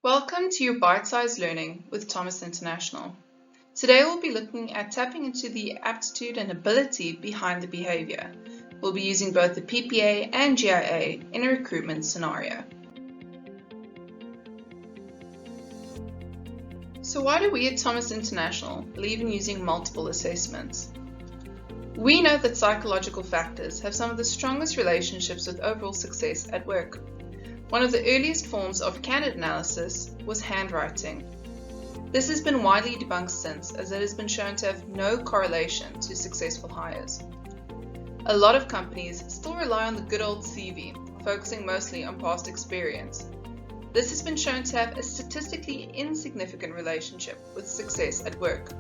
Welcome to your bite-sized learning with Thomas International. Today we'll be looking at tapping into the aptitude and ability behind the behavior. We'll be using both the PPA and GIA in a recruitment scenario. So why do we at Thomas International believe in using multiple assessments? We know that psychological factors have some of the strongest relationships with overall success at work. One of the earliest forms of candidate analysis was handwriting. This has been widely debunked since, as it has been shown to have no correlation to successful hires. A lot of companies still rely on the good old CV, focusing mostly on past experience. This has been shown to have a statistically insignificant relationship with success at work.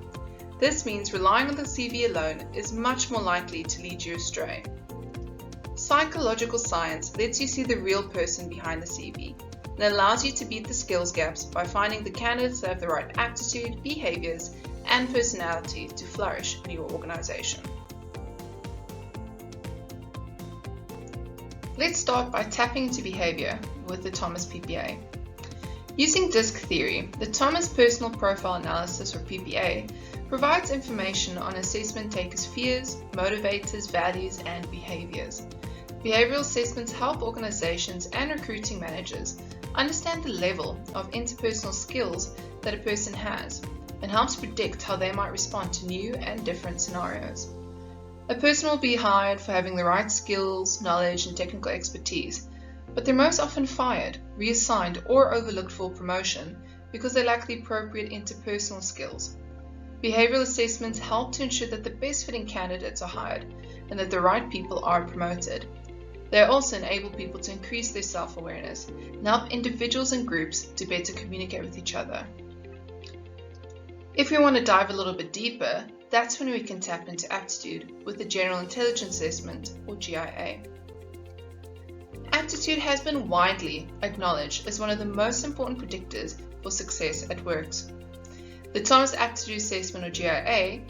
This means relying on the CV alone is much more likely to lead you astray. Psychological science lets you see the real person behind the CV and allows you to beat the skills gaps by finding the candidates that have the right aptitude, behaviors, and personality to flourish in your organization. Let's start by tapping into behavior with the Thomas PPA. Using DISC theory, the Thomas Personal Profile Analysis, or PPA, provides information on assessment takers' fears, motivators, values, and behaviors. Behavioral assessments help organizations and recruiting managers understand the level of interpersonal skills that a person has and helps predict how they might respond to new and different scenarios. A person will be hired for having the right skills, knowledge, and technical expertise, but they're most often fired, reassigned, or overlooked for promotion because they lack the appropriate interpersonal skills. Behavioral assessments help to ensure that the best fitting candidates are hired and that the right people are promoted. They also enable people to increase their self-awareness and help individuals and groups to better communicate with each other. If we want to dive a little bit deeper, that's when we can tap into aptitude with the General Intelligence Assessment, or GIA. Aptitude has been widely acknowledged as one of the most important predictors for success at work. The Thomas Aptitude Assessment, or GIA,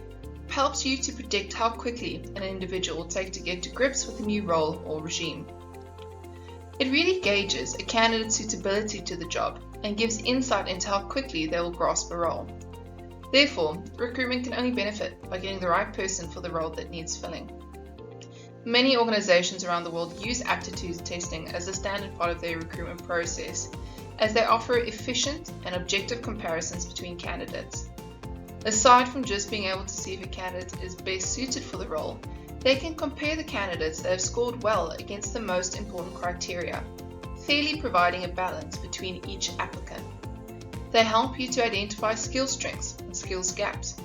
helps you to predict how quickly an individual will take to get to grips with a new role or regime. It really gauges a candidate's suitability to the job and gives insight into how quickly they will grasp a role. Therefore, recruitment can only benefit by getting the right person for the role that needs filling. Many organizations around the world use aptitude testing as a standard part of their recruitment process, as they offer efficient and objective comparisons between candidates. Aside from just being able to see if a candidate is best suited for the role, they can compare the candidates that have scored well against the most important criteria, fairly providing a balance between each applicant. They help you to identify skill strengths and skills gaps.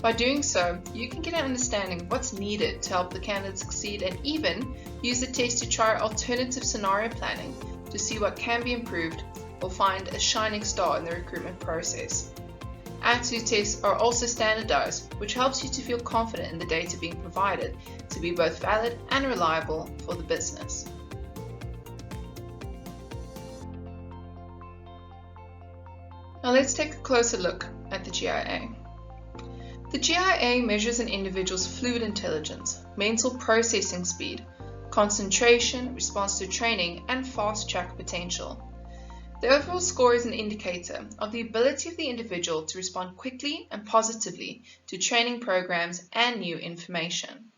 By doing so, you can get an understanding of what's needed to help the candidate succeed and even use the test to try alternative scenario planning to see what can be improved or find a shining star in the recruitment process. Aptitude tests are also standardized, which helps you to feel confident in the data being provided to be both valid and reliable for the business. Now let's take a closer look at the GIA. The GIA measures an individual's fluid intelligence, mental processing speed, concentration, response to training, and fast-track potential. The overall score is an indicator of the ability of the individual to respond quickly and positively to training programs and new information.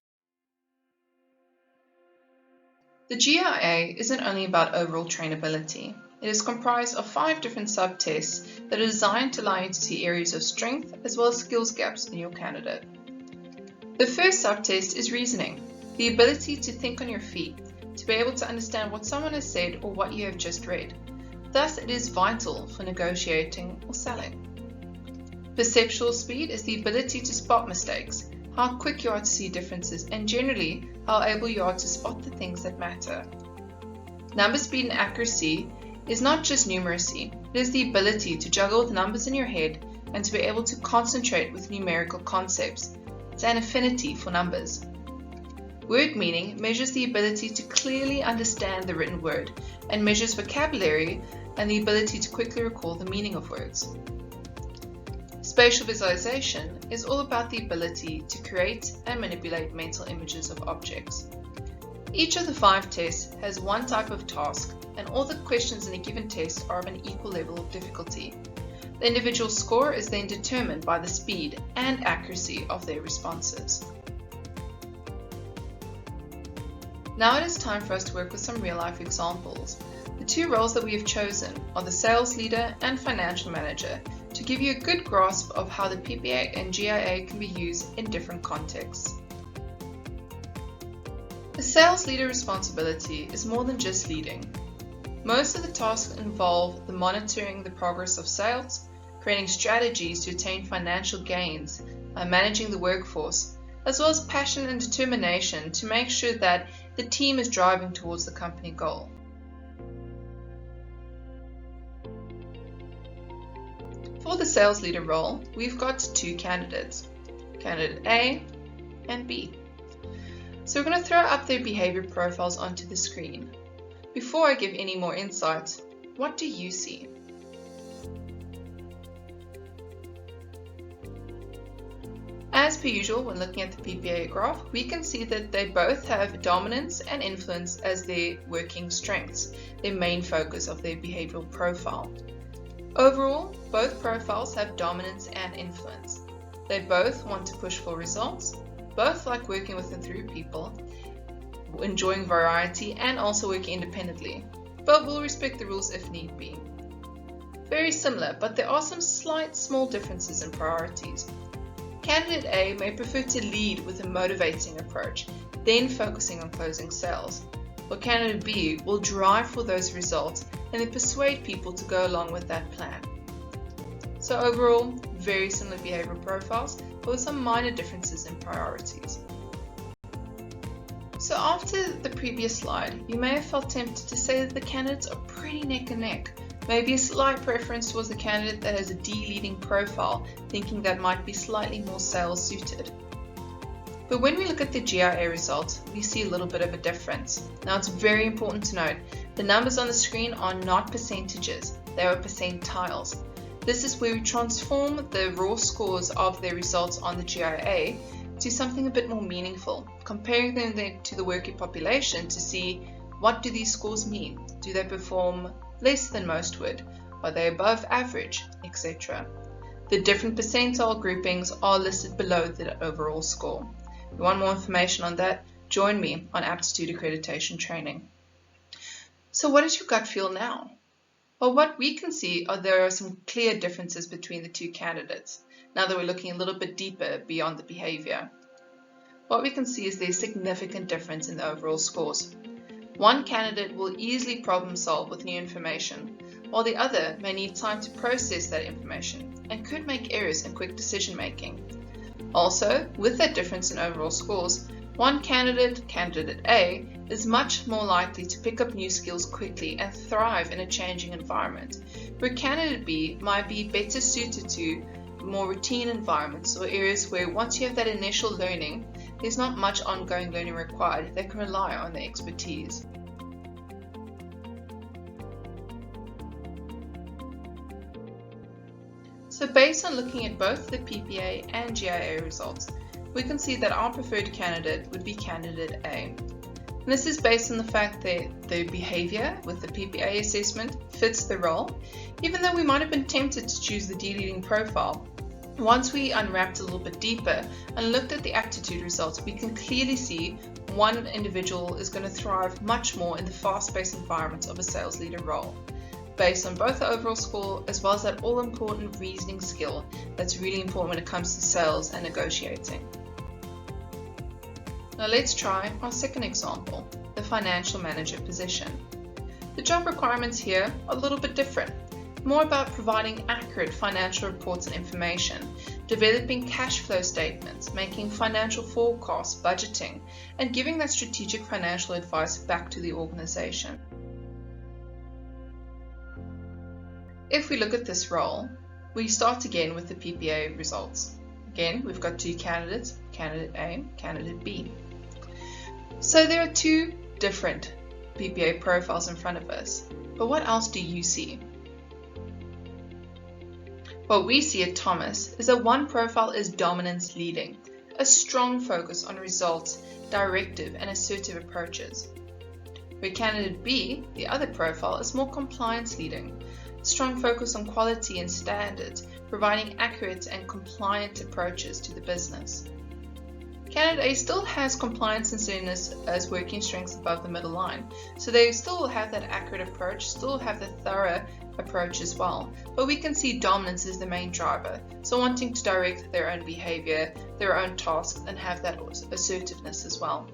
The GIA isn't only about overall trainability. It is comprised of 5 different sub-tests that are designed to allow you to see areas of strength as well as skills gaps in your candidate. The first sub-test is reasoning, the ability to think on your feet, to be able to understand what someone has said or what you have just read. Thus, it is vital for negotiating or selling. Perceptual speed is the ability to spot mistakes, how quick you are to see differences, and generally how able you are to spot the things that matter. Number speed and accuracy is not just numeracy, it is the ability to juggle with numbers in your head and to be able to concentrate with numerical concepts. It's an affinity for numbers. Word meaning measures the ability to clearly understand the written word and measures vocabulary and the ability to quickly recall the meaning of words. Spatial visualization is all about the ability to create and manipulate mental images of objects. Each of the 5 tests has one type of task, and all the questions in a given test are of an equal level of difficulty. The individual score is then determined by the speed and accuracy of their responses. Now it is time for us to work with some real-life examples. The 2 roles that we have chosen are the sales leader and financial manager to give you a good grasp of how the PPA and GIA can be used in different contexts. A sales leader responsibility is more than just leading. Most of the tasks involve the monitoring the progress of sales, creating strategies to attain financial gains, managing the workforce, as well as passion and determination to make sure that the team is driving towards the company goal. For the sales leader role, we've got 2 candidates, candidate A and B. So we're going to throw up their behavior profiles onto the screen. Before I give any more insights, what do you see? As per usual, when looking at the PPA graph, we can see that they both have dominance and influence as their working strengths, their main focus of their behavioral profile. Overall, both profiles have dominance and influence. They both want to push for results, both like working with and through people, enjoying variety and also working independently, but will respect the rules if need be. Very similar, but there are some slight small differences in priorities. Candidate A may prefer to lead with a motivating approach, then focusing on closing sales, while candidate B will drive for those results and then persuade people to go along with that plan. So overall, very similar behavioral profiles, but with some minor differences in priorities. So after the previous slide, you may have felt tempted to say that the candidates are pretty neck and neck. Maybe a slight preference towards the candidate that has a D leading profile, thinking that might be slightly more sales suited. But when we look at the GIA results, we see a little bit of a difference. Now it's very important to note, the numbers on the screen are not percentages, they are percentiles. This is where we transform the raw scores of their results on the GIA to something a bit more meaningful, comparing them to the working population to see what do these scores mean. Do they perform less than most would? Are they above average, etc. The different percentile groupings are listed below the overall score. If you want more information on that, join me on Aptitude Accreditation Training. So what does your gut feel now? Well, what we can see are there are some clear differences between the 2 candidates, now that we're looking a little bit deeper beyond the behavior. What we can see is there's significant difference in the overall scores. One candidate will easily problem solve with new information, while the other may need time to process that information and could make errors in quick decision making. Also, with that difference in overall scores, one candidate, candidate A, is much more likely to pick up new skills quickly and thrive in a changing environment, where candidate B might be better suited to more routine environments or areas where once you have that initial learning, there's not much ongoing learning required. They can rely on their expertise. So based on looking at both the PPA and GIA results, we can see that our preferred candidate would be candidate A. And this is based on the fact that their behavior with the PPA assessment fits the role, even though we might have been tempted to choose the D-leading profile. Once we unwrapped a little bit deeper and looked at the aptitude results, we can clearly see one individual is going to thrive much more in the fast-paced environment of a sales leader role, based on both the overall score as well as that all-important reasoning skill that's really important when it comes to sales and negotiating. Now let's try our second example, the financial manager position. The job requirements here are a little bit different, more about providing accurate financial reports and information, developing cash flow statements, making financial forecasts, budgeting, and giving that strategic financial advice back to the organization. If we look at this role, we start again with the PPA results. Again, we've got 2 candidates, candidate A, candidate B. So there are 2 different PPA profiles in front of us, but what else do you see? What we see at Thomas is that one profile is dominance leading, a strong focus on results, directive and assertive approaches. Where candidate B, the other profile, is more compliance leading, strong focus on quality and standards, providing accurate and compliant approaches to the business. Candidate A still has compliance and steadiness as working strengths above the middle line, so they still will have that accurate approach, still have the thorough approach as well, but we can see dominance as the main driver, so wanting to direct their own behavior, their own tasks, and have that assertiveness as well.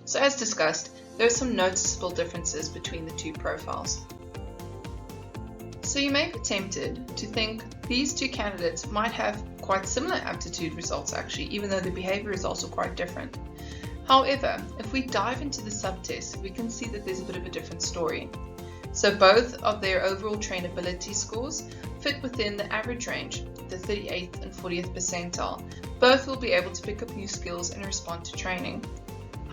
So as discussed, there are some noticeable differences between the two profiles. So you may be tempted to think these two candidates might have quite similar aptitude results actually, even though the behavior results are quite different. However, if we dive into the subtest, we can see that there's a bit of a different story. So both of their overall trainability scores fit within the average range, the 38th and 40th percentile. Both will be able to pick up new skills and respond to training.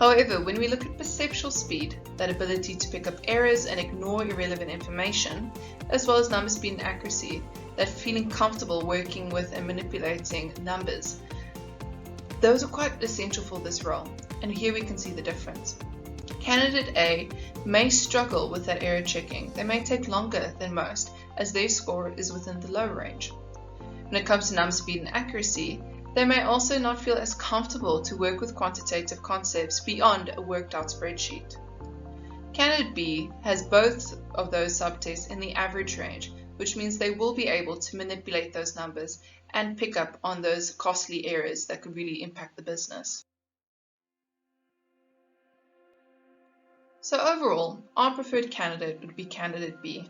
However, when we look at perceptual speed, that ability to pick up errors and ignore irrelevant information, as well as number speed and accuracy, that feeling comfortable working with and manipulating numbers, those are quite essential for this role, and here we can see the difference. Candidate A may struggle with that error checking. They may take longer than most, as their score is within the low range. When it comes to number speed and accuracy, they may also not feel as comfortable to work with quantitative concepts beyond a worked out spreadsheet. Candidate B has both of those subtests in the average range, which means they will be able to manipulate those numbers and pick up on those costly errors that could really impact the business. So overall, our preferred candidate would be candidate B,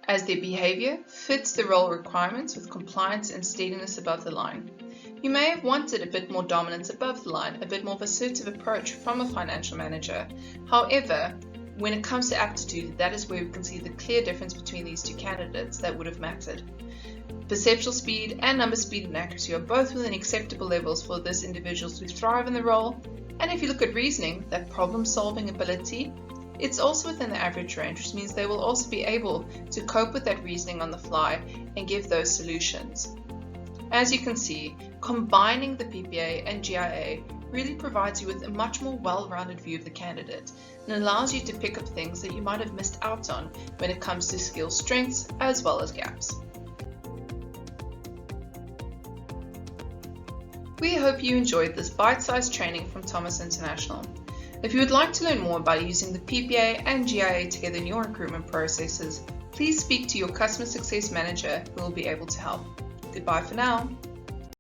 as their behavior fits the role requirements with compliance and steadiness above the line. You may have wanted a bit more dominance above the line, a bit more of an assertive approach from a financial manager. However, when it comes to aptitude, that is where we can see the clear difference between these two candidates that would have mattered. Perceptual speed and number speed and accuracy are both within acceptable levels for this individual to thrive in the role. And if you look at reasoning, that problem-solving ability, it's also within the average range, which means they will also be able to cope with that reasoning on the fly and give those solutions. As you can see, combining the PPA and GIA really provides you with a much more well-rounded view of the candidate and allows you to pick up things that you might have missed out on when it comes to skill strengths as well as gaps. We hope you enjoyed this bite-sized training from Thomas International. If you would like to learn more about using the PPA and GIA together in your recruitment processes, please speak to your customer success manager who will be able to help. Goodbye for now.